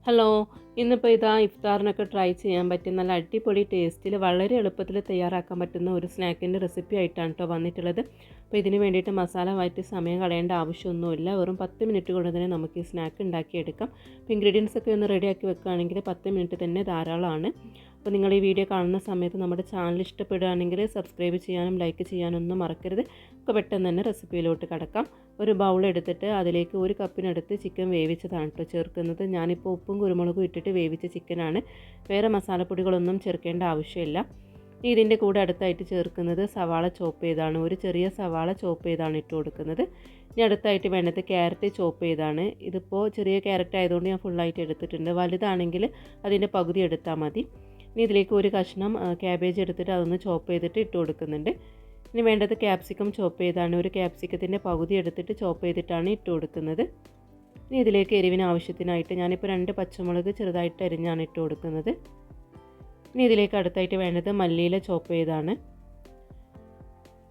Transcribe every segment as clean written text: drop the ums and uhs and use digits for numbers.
Hello, ഇന്നിപ്പോൾ ഇതാ ഇഫ്താറിനൊക്കെ try ചെയ്യാൻ പറ്റിയ നല്ല അടിപൊളി ടേസ്റ്റിൽ വളരെ എളുപ്പത്തിൽ തയ്യാറാക്കാൻ പറ്റുന്ന ഒരു സ്നാക്കിൻ്റെ റെസിപ്പി ആയിട്ടാണ് കേട്ടോ വന്നിട്ടുള്ളത്. അപ്പോൾ ഇതിന് വേണ്ടിയിട്ട് മസാല വഴറ്റി സമയം കളയേണ്ട ആവശ്യമൊന്നുമില്ല. വെറും 10 മിനിറ്റ് കൊണ്ട് തന്നെ നമുക്ക് ഈ സ്നാക്ക് ഉണ്ടാക്കിയെടുക്കാം. അപ്പോൾ ഇൻഗ്രീഡിയൻസ് ഒക്കെ ഒന്ന് റെഡിയാക്കി വെക്കുകയാണെങ്കിൽ 10 മിനിറ്റ് തന്നെ ധാരാളമാണ്. അപ്പോൾ നിങ്ങൾ ഈ വീഡിയോ കാണുന്ന സമയത്ത് നമ്മുടെ ചാനൽ ഇഷ്ടപ്പെടുകയാണെങ്കിൽ സബ്സ്ക്രൈബ് ചെയ്യാനും ലൈക്ക് ചെയ്യാനൊന്നും മറക്കരുത്. അപ്പോൾ പെട്ടെന്ന് തന്നെ റെസിപ്പിയിലോട്ട് കടക്കാം. ഒരു ബൗൾ എടുത്തിട്ട് അതിലേക്ക് 1 കപ്പിനടുത്ത് ചിക്കൻ വേവിച്ചതാണ് കേട്ടോ ചേർക്കുന്നത്. ഞാനിപ്പോൾ ഉപ്പും കുരുമുളകും ഇട്ടിട്ട് വേവിച്ച ചിക്കനാണ്. വേറെ മസാലപ്പൊടികളൊന്നും ചേർക്കേണ്ട ആവശ്യമില്ല. ഇതിൻ്റെ കൂടെ അടുത്തായിട്ട് ചേർക്കുന്നത് സവാള ചോപ്പ് ചെയ്താണ്. ഒരു ചെറിയ സവാള ചോപ്പ് ചെയ്താണ് ഇട്ട് കൊടുക്കുന്നത്. ഇനി അടുത്തായിട്ട് വേണ്ടത് ക്യാരറ്റ് ചോപ്പ് ചെയ്താണ്. ഇതിപ്പോൾ ചെറിയ ക്യാരറ്റ് ആയതുകൊണ്ട് ഞാൻ ഫുള്ളായിട്ട് എടുത്തിട്ടുണ്ട്. വലുതാണെങ്കിൽ അതിൻ്റെ പകുതി എടുത്താൽ മതി. ഇനി ഇതിലേക്ക് ഒരു കഷ്ണം ക്യാബേജ് എടുത്തിട്ട് അതൊന്ന് ചോപ്പ് ചെയ്തിട്ട് ഇട്ട് കൊടുക്കുന്നുണ്ട്. ഇനി വേണ്ടത് ക്യാപ്സിക്കം ചോപ്പ് ചെയ്താണ്. ഒരു ക്യാപ്സിക്കത്തിൻ്റെ പകുതി എടുത്തിട്ട് ചോപ്പ് ചെയ്തിട്ടാണ് ഇട്ട് കൊടുക്കുന്നത്. ഇനി ഇതിലേക്ക് എരിവിന് ആവശ്യത്തിനായിട്ട് ഞാനിപ്പോൾ 2 പച്ചമുളക് ചെറുതായിട്ട് അരിഞ്ഞാണ് ഇട്ട് കൊടുക്കുന്നത്. ഇനി ഇതിലേക്ക് അടുത്തായിട്ട് വേണ്ടത് മല്ലിയില ചോപ്പ് ചെയ്താണ്.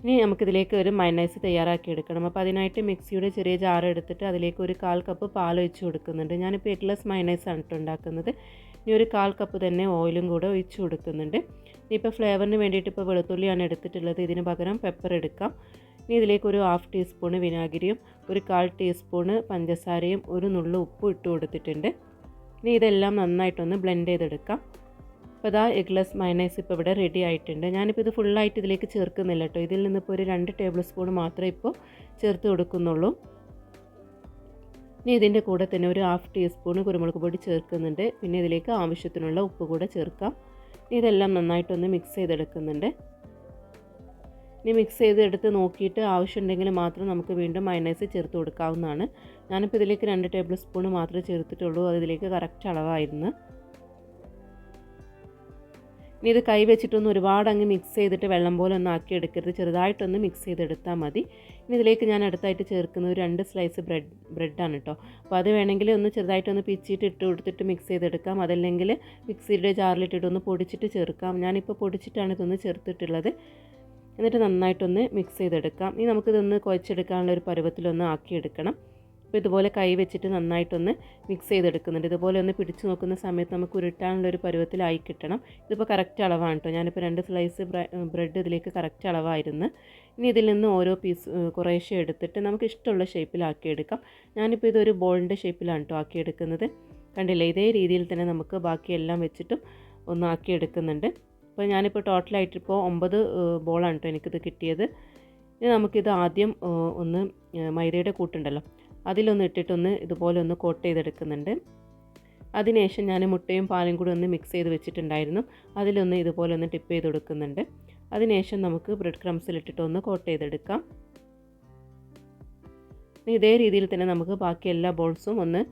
ഇനി നമുക്കിതിലേക്ക് ഒരു മയണൈസ് തയ്യാറാക്കി എടുക്കണം. അപ്പോൾ അതിനായിട്ട് മിക്സിയുടെ ചെറിയ ജാർ എടുത്തിട്ട് അതിലേക്ക് ഒരു 1/4 കപ്പ് പാൽ ഒഴിച്ച് കൊടുക്കുന്നുണ്ട്. ഞാനിപ്പോൾ എഗ്ലെസ് മയണൈസാണ് കേട്ടോ ഉണ്ടാക്കുന്നത്. ഇനി ഒരു 1/4 കപ്പ് തന്നെ ഓയിലും കൂടെ ഒഴിച്ച് കൊടുക്കുന്നുണ്ട്. ഇനിയിപ്പോൾ ഫ്ലേവറിന് വേണ്ടിയിട്ട് ഇപ്പോൾ വെളുത്തുള്ളിയാണ് എടുത്തിട്ടുള്ളത്. ഇതിന് പകരം പെപ്പർ എടുക്കാം. ഇനി ഇതിലേക്ക് ഒരു 1/2 ടീസ്പൂണ് വിനാഗിരിയും ഒരു 1/4 ടീസ്പൂണ് പഞ്ചസാരയും ഒരു നുള്ളു ഉപ്പും ഇട്ട് കൊടുത്തിട്ടുണ്ട്. ഇനി ഇതെല്ലാം നന്നായിട്ടൊന്ന് ബ്ലെൻഡ് ചെയ്തെടുക്കാം. അപ്പോൾ ഇതാ എഗ്ലെസ് മയണൈസ് ഇപ്പോൾ ഇവിടെ റെഡി ആയിട്ടുണ്ട്. ഞാനിപ്പോൾ ഇത് ഫുള്ളായിട്ട് ഇതിലേക്ക് ചേർക്കുന്നില്ല കേട്ടോ. ഇതിൽ നിന്നിപ്പോൾ ഒരു 2 ടേബിൾ സ്പൂൺ മാത്രമേ ഇപ്പോൾ ചേർത്ത് കൊടുക്കുന്നുള്ളൂ. ഇനി ഇതിൻ്റെ കൂടെ തന്നെ ഒരു 1/2 ടീസ്പൂൺ കുരുമുളക് പൊടി ചേർക്കുന്നുണ്ട്. പിന്നെ ഇതിലേക്ക് ആവശ്യത്തിനുള്ള ഉപ്പ് കൂടെ ചേർക്കാം. ഇനി ഇതെല്ലാം നന്നായിട്ടൊന്ന് മിക്സ് ചെയ്തെടുക്കുന്നുണ്ട്. ഇനി മിക്സ് ചെയ്തെടുത്ത് നോക്കിയിട്ട് ആവശ്യമുണ്ടെങ്കിൽ മാത്രം നമുക്ക് വീണ്ടും മയണൈസ് ചേർത്ത് കൊടുക്കാവുന്നതാണ്. ഞാനിപ്പോൾ ഇതിലേക്ക് 2 ടേബിൾ സ്പൂൺ മാത്രമേ ചേർത്തിട്ടുള്ളൂ. അതിലേക്ക് കറക്റ്റ് അളവായിരുന്നു. ഇനി ഇത് കൈ വെച്ചിട്ടൊന്ന് ഒരുപാട് അങ്ങ് മിക്സ് ചെയ്തിട്ട് വെള്ളം പോലെ ഒന്നും ആക്കി എടുക്കരുത്. ചെറുതായിട്ടൊന്ന് മിക്സ് ചെയ്തെടുത്താൽ മതി. ഇനി ഇതിലേക്ക് ഞാൻ അടുത്തായിട്ട് ചേർക്കുന്നത് 2 സ്ലൈസ് ബ്രെഡാണ് കേട്ടോ. അപ്പോൾ അത് വേണമെങ്കിൽ ഒന്ന് ചെറുതായിട്ടൊന്ന് പിച്ചിട്ട് ഇട്ട് കൊടുത്തിട്ട് മിക്സ് ചെയ്തെടുക്കാം. അതല്ലെങ്കിൽ മിക്സിയുടെ ജാറിലിട്ടിട്ടൊന്ന് പൊടിച്ചിട്ട് ചേർക്കാം. ഞാനിപ്പോൾ പൊടിച്ചിട്ടാണ് ഇതൊന്ന് ചേർത്തിട്ടുള്ളത്. എന്നിട്ട് നന്നായിട്ടൊന്ന് മിക്സ് ചെയ്തെടുക്കാം. ഇനി നമുക്കിതൊന്ന് കുഴച്ചെടുക്കാനുള്ള ഒരു പരുവത്തിലൊന്ന് ആക്കിയെടുക്കണം. അപ്പോൾ ഇതുപോലെ കൈ വെച്ചിട്ട് നന്നായിട്ടൊന്ന് മിക്സ് ചെയ്തെടുക്കുന്നുണ്ട്. ഇതുപോലെ ഒന്ന് പിടിച്ച് നോക്കുന്ന സമയത്ത് നമുക്ക് ഉരുട്ടാനുള്ളൊരു പരുവത്തിലായി കിട്ടണം. ഇതിപ്പോൾ കറക്റ്റ് അളവാണ് കേട്ടോ. ഞാനിപ്പോൾ 2 സ്ലൈസ് ബ്രെഡ് ഇതിലേക്ക് കറക്റ്റ് അളവായിരുന്നു. ഇനി ഇതിൽ നിന്ന് ഓരോ പീസ് കുറേശ്ശെ എടുത്തിട്ട് നമുക്ക് ഇഷ്ടമുള്ള ഷേപ്പിലാക്കിയെടുക്കാം. ഞാനിപ്പോൾ ഇതൊരു ബോളിൻ്റെ ഷേപ്പിലാണ് കേട്ടോ ആക്കിയെടുക്കുന്നത്. കണ്ടില്ലേ, ഇതേ രീതിയിൽ തന്നെ നമുക്ക് ബാക്കിയെല്ലാം വെച്ചിട്ടും ഒന്ന് ആക്കിയെടുക്കുന്നുണ്ട്. അപ്പോൾ ഞാനിപ്പോൾ ടോട്ടലായിട്ടിപ്പോൾ 9 ബോളാണ് കേട്ടോ എനിക്കിത് കിട്ടിയത്. ഇനി നമുക്കിത് ആദ്യം ഒന്ന് മൈദയുടെ കൂട്ടുണ്ടല്ലോ അതിലൊന്ന് ഇട്ടിട്ടൊന്ന് ഇതുപോലെ ഒന്ന് കോട്ട് ചെയ്തെടുക്കുന്നുണ്ട്. അതിനുശേഷം ഞാൻ മുട്ടയും പാലും കൂടി ഒന്ന് മിക്സ് ചെയ്ത് വെച്ചിട്ടുണ്ടായിരുന്നു. അതിലൊന്ന് ഇതുപോലെ ഒന്ന് ടിപ്പ് ചെയ്ത് കൊടുക്കുന്നുണ്ട്. അതിനുശേഷം നമുക്ക് ബ്രെഡ് ക്രംസിലിട്ടിട്ടൊന്ന് കോട്ട് ചെയ്തെടുക്കാം. ഇതേ രീതിയിൽ തന്നെ നമുക്ക് ബാക്കി എല്ലാ ബോൾസും ഒന്ന്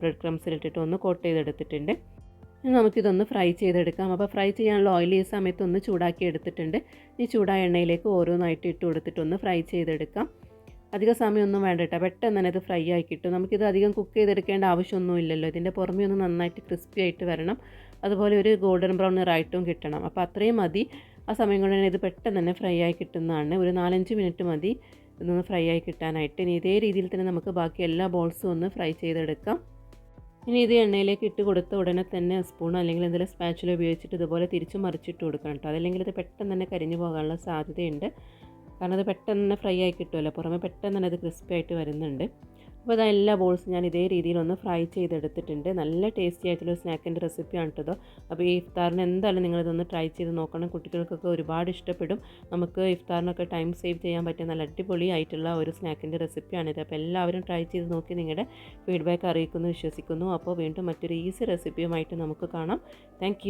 ബ്രെഡ് ക്രംസിലിട്ടിട്ട് ഒന്ന് കോട്ട് ചെയ്തെടുത്തിട്ടുണ്ട്. ഇനി നമുക്കിതൊന്ന് ഫ്രൈ ചെയ്തെടുക്കാം. അപ്പോൾ ഫ്രൈ ചെയ്യാനുള്ള ഓയിൽ ഈ സമയത്ത് ഒന്ന് ചൂടാക്കി എടുത്തിട്ടുണ്ട്. ഈ ചൂടായ എണ്ണയിലേക്ക് ഓരോന്നായിട്ട് ഇട്ട് കൊടുത്തിട്ടൊന്ന് ഫ്രൈ ചെയ്തെടുക്കാം. അധിക സമയമൊന്നും വേണ്ട കേട്ടോ. പെട്ടെന്ന് തന്നെ ഇത് ഫ്രൈ ആയി കിട്ടും. നമുക്കിത് അധികം കുക്ക് ചെയ്തെടുക്കേണ്ട ആവശ്യമൊന്നുമില്ലല്ലോ. ഇതിൻ്റെ പുറമേ ഒന്ന് നന്നായിട്ട് ക്രിസ്പി ആയിട്ട് വരണം. അതുപോലെ ഒരു ഗോൾഡൻ ബ്രൗൺ നിറായിട്ടും കിട്ടണം. അപ്പോൾ അത്രയും മതി. ആ സമയം കൊണ്ട് തന്നെ ഇത് പെട്ടെന്ന് തന്നെ ഫ്രൈ ആയി കിട്ടുന്നതാണ്. ഒരു 4-5 മിനിറ്റ് മതി ഇതൊന്ന് ഫ്രൈ ആയി കിട്ടാനായിട്ട്. ഇനി ഇതേ രീതിയിൽ തന്നെ നമുക്ക് ബാക്കി എല്ലാ ബോൾസും ഒന്ന് ഫ്രൈ ചെയ്തെടുക്കാം. ഇനി ഇത് എണ്ണയിലേക്ക് ഇട്ട് കൊടുത്ത ഉടനെ തന്നെ സ്പൂൺ അല്ലെങ്കിൽ എന്തെങ്കിലും സ്പാച്ചുല ഉപയോഗിച്ചിട്ട് ഇതുപോലെ തിരിച്ച് മറിച്ചിട്ട് കൊടുക്കണം കേട്ടോ. അതല്ലെങ്കിൽ ഇത് പെട്ടെന്ന് തന്നെ കരിഞ്ഞു പോകാനുള്ള സാധ്യതയുണ്ട്. കാരണം അത് പെട്ടെന്ന് തന്നെ ഫ്രൈ ആയി കിട്ടുമല്ലോ. പുറമെ പെട്ടെന്ന് തന്നെ അത് ക്രിസ്പി ആയിട്ട് വരുന്നുണ്ട്. അപ്പോൾ അത് എല്ലാ ബോൾസും ഞാൻ ഇതേ രീതിയിലൊന്ന് ഫ്രൈ ചെയ്തെടുത്തിട്ടുണ്ട്. നല്ല ടേസ്റ്റി ആയിട്ടുള്ള സ്നാക്കിൻ്റെ റെസിപ്പിയാണ് കേട്ടോ. അപ്പോൾ ഈ ഇഫ്താറിന് എന്തായാലും നിങ്ങളിതൊന്ന് ട്രൈ ചെയ്ത് നോക്കണം. കുട്ടികൾക്കൊക്കെ ഒരുപാട് ഇഷ്ടപ്പെടും. നമുക്ക് ഇഫ്താറിനൊക്കെ ടൈം സേവ് ചെയ്യാൻ പറ്റിയ നല്ല അടിപൊളി ആയിട്ടുള്ള ഒരു സ്നാക്കിൻ്റെ റെസിപ്പിയാണിത്. അപ്പോൾ എല്ലാവരും ട്രൈ ചെയ്ത് നോക്കി നിങ്ങളുടെ ഫീഡ്ബാക്ക് അറിയിക്കുന്നു വിശ്വസിക്കുന്നു. അപ്പോൾ വീണ്ടും മറ്റൊരു ഈസി റെസിപ്പിയുമായിട്ട് നമുക്ക് കാണാം. താങ്ക്